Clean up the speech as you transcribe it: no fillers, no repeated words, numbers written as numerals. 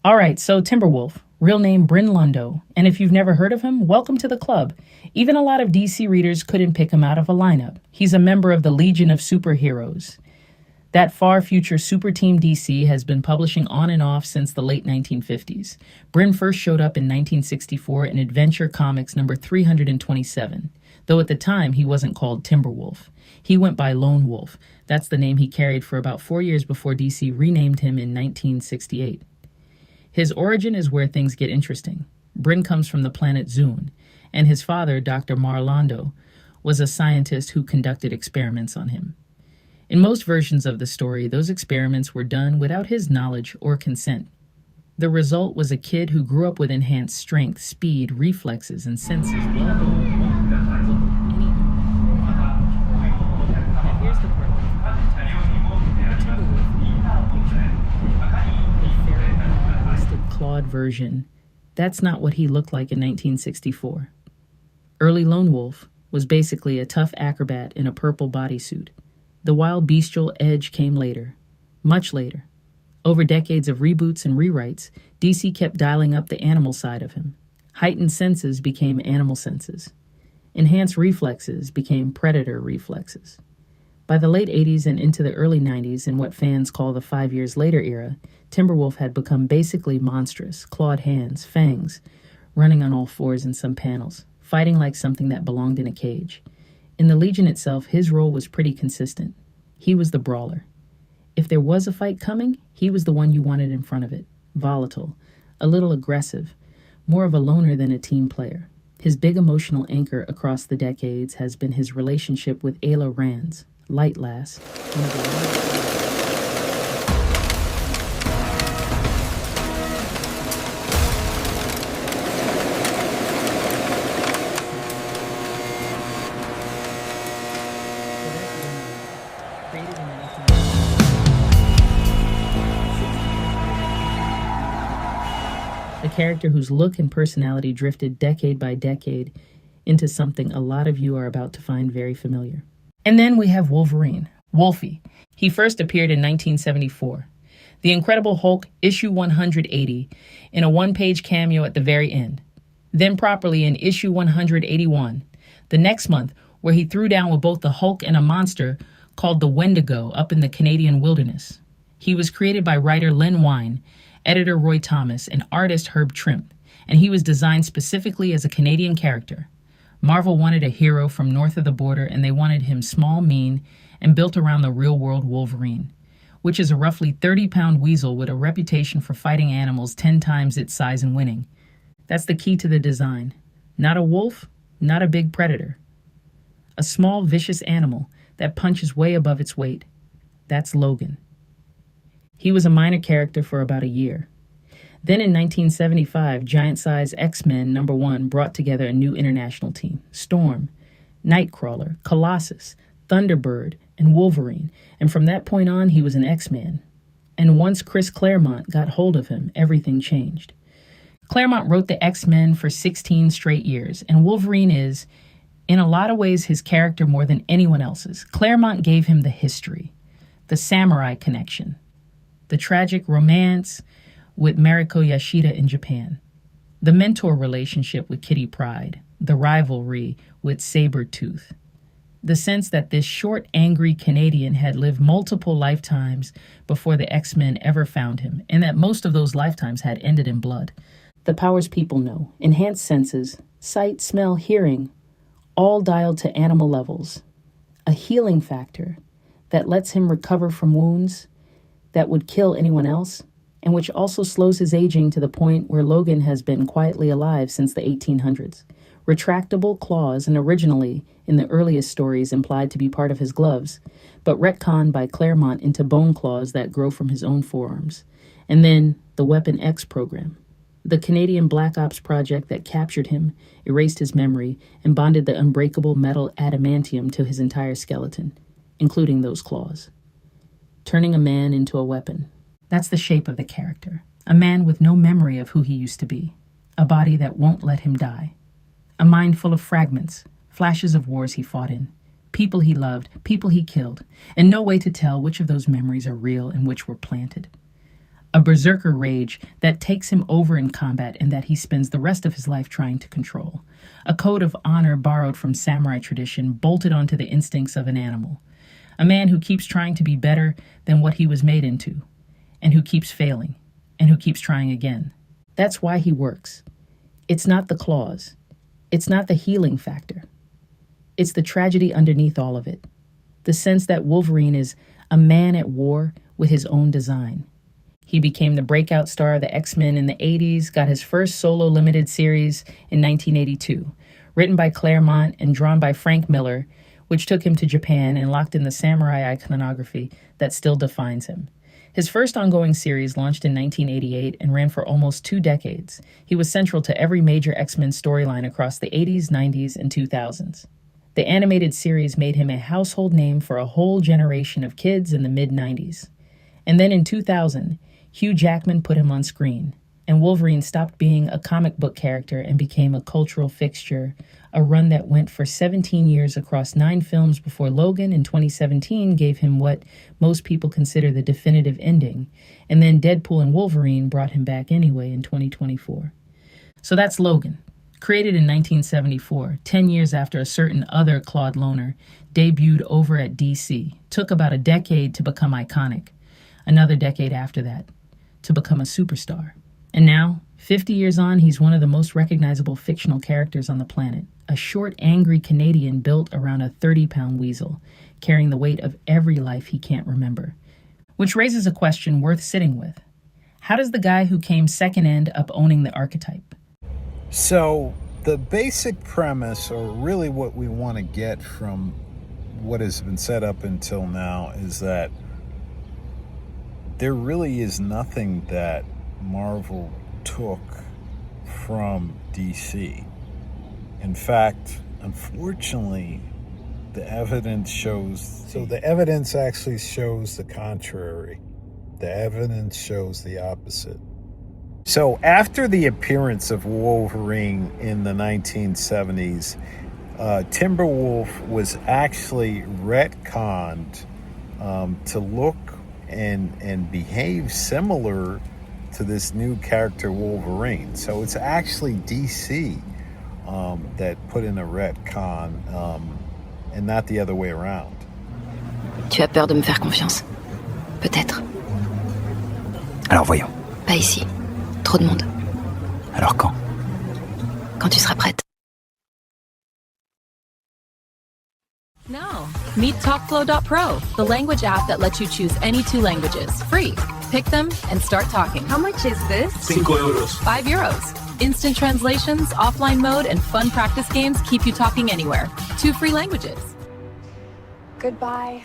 All right, so Timberwolf, real name Bryn Lundo, and if you've never heard of him, welcome to the club. Even a lot of DC readers couldn't pick him out of a lineup. He's a member of the Legion of Superheroes. That far future super team DC has been publishing on and off since the late 1950s. Bryn first showed up in 1964 in Adventure Comics number 327, though at the time he wasn't called Timberwolf. He went by Lone Wolf. That's the name he carried for about 4 years before DC renamed him in 1968. His origin is where things get interesting. Bryn comes from the planet Zune, and his father, Dr. Marlando, was a scientist who conducted experiments on him. In most versions of the story, those experiments were done without his knowledge or consent. The result was a kid who grew up with enhanced strength, speed, reflexes, and senses. Now here's the part clawed version. That's not what he looked like in 1964. Early Lone Wolf was basically a tough acrobat in a purple bodysuit. The wild bestial edge came later, much later. Over decades of reboots and rewrites, DC kept dialing up the animal side of him. Heightened senses became animal senses. Enhanced reflexes became predator reflexes. By the late 80s and into the early 90s, in what fans call the 5 years later era, Timberwolf had become basically monstrous, clawed hands, fangs, running on all fours in some panels, fighting like something that belonged in a cage. In the Legion itself, his role was pretty consistent. He was the brawler. If there was a fight coming, he was the one you wanted in front of it. Volatile, a little aggressive, more of a loner than a team player. His big emotional anchor across the decades has been his relationship with Ayla Rands, Light Lass, one of the a character whose look and personality drifted decade by decade into something a lot of you are about to find very familiar. And then we have Wolverine, Wolfie. He first appeared in 1974. The Incredible Hulk, issue 180, in a one-page cameo at the very end. Then properly in issue 181, the next month, where he threw down with both the Hulk and a monster called the Wendigo up in the Canadian wilderness. He was created by writer Len Wein, editor Roy Thomas, and artist Herb Trimp, and he was designed specifically as a Canadian character. Marvel wanted a hero from north of the border, and they wanted him small, mean, and built around the real-world Wolverine, which is a roughly 30-pound weasel with a reputation for fighting animals 10 times its size and winning. That's the key to the design. Not a wolf, not a big predator. A small, vicious animal that punches way above its weight. That's Logan. He was a minor character for about a year. Then in 1975, Giant Size X-Men #1 brought together a new international team. Storm, Nightcrawler, Colossus, Thunderbird, and Wolverine. And from that point on, he was an X-Man. And once Chris Claremont got hold of him, everything changed. Claremont wrote the X-Men for 16 straight years, and Wolverine is, in a lot of ways, his character more than anyone else's. Claremont gave him the history, the samurai connection, the tragic romance with Mariko Yashida in Japan, the mentor relationship with Kitty Pryde, the rivalry with Sabretooth, the sense that this short, angry Canadian had lived multiple lifetimes before the X-Men ever found him, and that most of those lifetimes had ended in blood. The powers people know, enhanced senses, sight, smell, hearing, all dialed to animal levels. A healing factor that lets him recover from wounds that would kill anyone else, and which also slows his aging to the point where Logan has been quietly alive since the 1800s. Retractable claws, and originally, in the earliest stories, implied to be part of his gloves, but retconned by Claremont into bone claws that grow from his own forearms. And then, the Weapon X program. The Canadian Black Ops project that captured him, erased his memory, and bonded the unbreakable metal adamantium to his entire skeleton, including those claws. Turning a man into a weapon. That's the shape of the character. A man with no memory of who he used to be. A body that won't let him die. A mind full of fragments, flashes of wars he fought in. People he loved, people he killed, and no way to tell which of those memories are real and which were planted. a berserker rage that takes him over in combat and that he spends the rest of his life trying to control, a code of honor borrowed from samurai tradition bolted onto the instincts of an animal, a man who keeps trying to be better than what he was made into, and who keeps failing, and who keeps trying again. That's why he works. It's not the claws. It's not the healing factor. It's the tragedy underneath all of it. The sense that Wolverine is a man at war with his own design. He became the breakout star of the X-Men in the 80s, got his first solo limited series in 1982, written by Claremont and drawn by Frank Miller, which took him to Japan and locked in the samurai iconography that still defines him. His first ongoing series launched in 1988 and ran for almost 2 decades. He was central to every major X-Men storyline across the 80s, 90s, and 2000s. The animated series made him a household name for a whole generation of kids in the mid-90s. And then in 2000, Hugh Jackman put him on screen, and Wolverine stopped being a comic book character and became a cultural fixture, a run that went for 17 years across 9 films before Logan in 2017 gave him what most people consider the definitive ending, and then Deadpool and Wolverine brought him back anyway in 2024. So that's Logan, created in 1974, 10 years after a certain other Claude Loner debuted over at DC, took about a decade to become iconic, another decade after that, to become a superstar. And now, 50 years on, he's one of the most recognizable fictional characters on the planet, a short, angry Canadian built around a 30-pound weasel, carrying the weight of every life he can't remember. Which raises a question worth sitting with. How does the guy who came second end up owning the archetype? So, the basic premise, or really what we want to get from what has been said up until now, is that there really is nothing that Marvel took from DC. In fact, unfortunately, the evidence shows... So the evidence actually shows the contrary. The evidence shows the opposite. So after the appearance of Wolverine in the 1970s, Timberwolf was actually retconned to look and behave similar to this new character Wolverine. So it's actually DC that put in a retcon and not the other way around. Tu as peur de me faire confiance? Peut-être. Alors voyons. Pas ici. Trop de monde. Alors quand? Quand tu seras prête. No. Meet TalkFlow.pro, the language app that lets you choose any 2 languages, free. Pick them and start talking. How much is this? €5. €5. Instant translations, offline mode, and fun practice games keep you talking anywhere. 2 free languages. Goodbye.